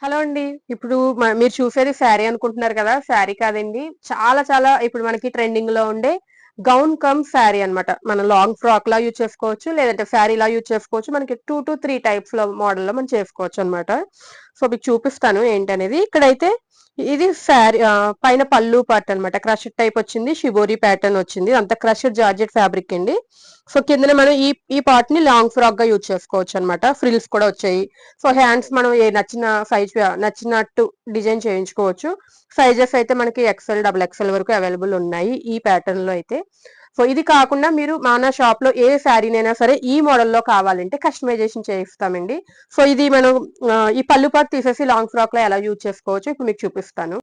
Hello అండి. ఇప్పుడు మీరు చూసేది శారీ అనుకుంటున్నారు కదా! శారీ కాదండి. చాలా చాలా ఇప్పుడు మనకి ట్రెండింగ్‌లో ఉండే గౌన్ కమ్ శారీ అన్నమాట. మనం లాంగ్ ఫ్రాక్‌లా యూజ్ చేసుకోవచ్చు. లేదంటే శారీలా యూజ్ చేసుకోవచ్చు. మనకి 2-3 టైప్స్‌లో మోడల్‌లో మనం చేసుకోవచ్చనమాట. సో, మీకు చూపిస్తాను ఏంటనేది. ఇక్కడైతే ఇది శారీ పైన పల్లు పార్ట్ అనమాట. క్రష్డ్ టైప్ వచ్చింది. షిబోరి ప్యాటర్న్ వచ్చింది. అంతా క్రష్డ్ జార్జెట్ ఫ్యాబ్రిక్ అండి. సో, కిందన మనం ఈ ఈ పార్ట్‌ని లాంగ్ ఫ్రాక్‌గా యూజ్ చేసుకోవచ్చనమాట. ఫ్రిల్స్ కూడా వచ్చాయి. సో, హ్యాండ్స్ మనం నచ్చిన సైజ్ నచ్చినట్టు డిజైన్ చేయించుకోవచ్చు. సైజెస్ అయితే మనకి ఎక్స్ఎల్, డబుల్ ఎక్స్ఎల్ వరకు అవైలబుల్ ఉన్నాయి ఈ ప్యాటర్న్‌లో అయితే. సో, ఇది కాకుండా మీరు మన షాప్‌లో ఏ శారీనైనా సరే ఈ మోడల్‌లో కావాలంటే కస్టమైజేషన్ చేయిస్తామండి. సో, ఇది మనం ఈ పల్లు పార్ట్ తీసేసి లాంగ్ ఫ్రాక్‌లో ఎలా యూజ్ చేసుకోవచ్చో ఇప్పుడు మీకు చూపిస్తాను.